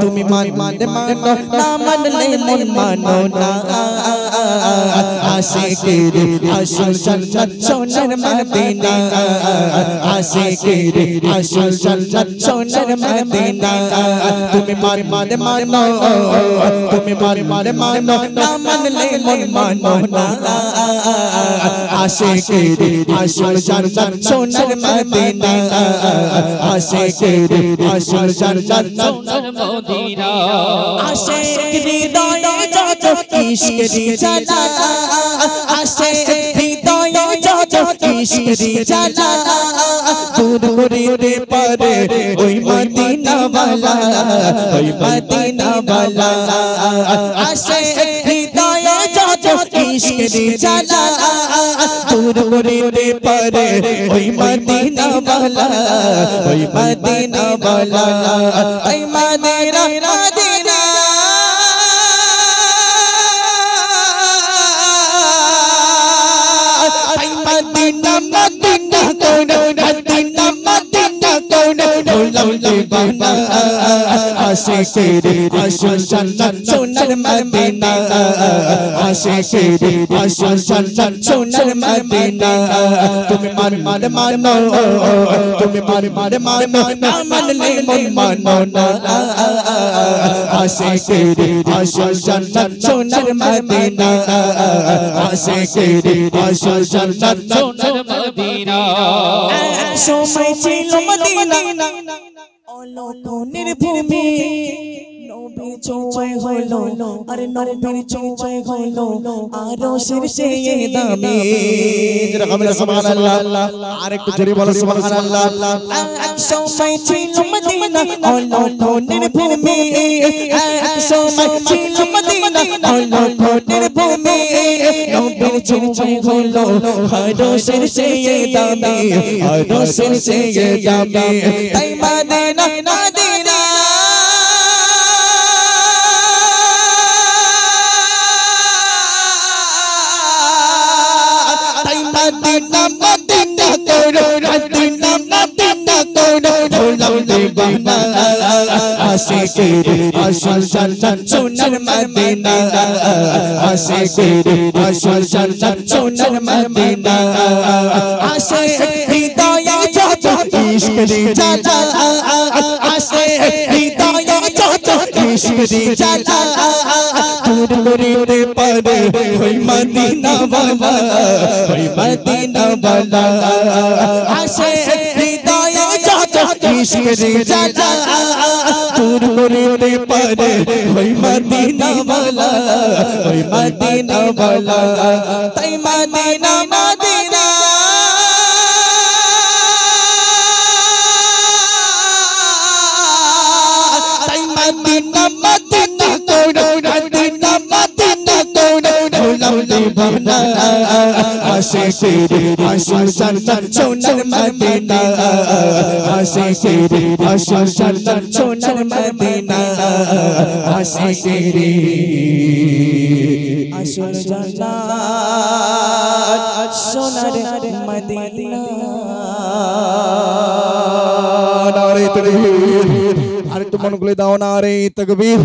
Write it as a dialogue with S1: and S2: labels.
S1: তুমি মানলে মানো না মানলে মন মানো না আশিকের আসল জান্নাত সোনার মদিনা আশিকের আসল জান্নাত সোনার মদিনা তুমি মানলে মানো তুমি মানলে মানো না মানলে মন মানো না আশিকের আসল জান্নাত সোনার মদিনা আশিকের আসল জান্নাত সোনার মদিনা আশিক হৃদয়ে যত ইশকের জ্বালা আশিক হৃদয়ে যত ইশকের জ্বালা দূর করিতে পারে ওই মদিনা ওয়ালা ওই মদিনা ওয়ালা আশিক হৃদয়ে যত ইশকের জ্বালা দূর করিতে পারে ওই মদিনা ওয়ালা ওই মদিনা ওয়ালা ওই মদিনা মদিনা ওই মদিনা মদিনা কোন মদিনা মদিনা কোন ভোলাম দিবানা আশিকের আসল জান্নাত সোনার মদিনা আশিকের আসল জান্নাত সোনার মদিনা তুমি মানলে মানো তুমি মানলে মানো না মানলে মন মানো না আশিকের আসল জান্নাত সোনার মদিনা আশিকের আসল জান্নাত সোনার মদিনা সময় ছিল মদিনা অলৌকিক ভূমি নবীর ছোঁয়ায় হলো আরে নবীর ছোঁয়ায় হলো আরো শীর্ষে দামি যেরকম সুবহানাল্লাহ আর একটু জোরে বলো সুবহানাল্লাহ এক সময় ছিল মদিনা অলৌকিক ভূমি এক সময় ছিল মদিনা অলৌকিক ভূমি নবীর ছোঁয়ায় হলো আরো শীর্ষে দামি আরো শীর্ষে দামি তাই মদিনা মদিনা মদিনা মদিনা করো মদিনা মদিনা করো ভোলাম দিবানা আশিকের আসল জান্নাত সোনার মদিনা আশিকের আসল জান্নাত সোনার মদিনা আশিক হৃদয়ে যত ইশকের জ্বালা আশিক হৃদয়ে যত ইশকের জ্বালা দূর করিতে পারে ওই মদিনা ওয়ালা ওই মদিনা ওয়ালা আশিক হৃদয়ে যত ইশকের জ্বালা দূর করিতে পারে ওই মদিনা ওয়ালা ওই মদিনা ওয়ালা তাই মদিনা মদিনা তাই মদিনা মদিনা করো মদিনা মদিনা করো ভোলাম দিবানা আশিকের আসল জান্নাত সোনার মদিনা আশিকের আসল জান্নাত সোনার মদিনা আশিকের আসল জান্নাত সোনার মদিনা নারে তাকবীর আর একটু মন খুলে দাও নারে তাকবীর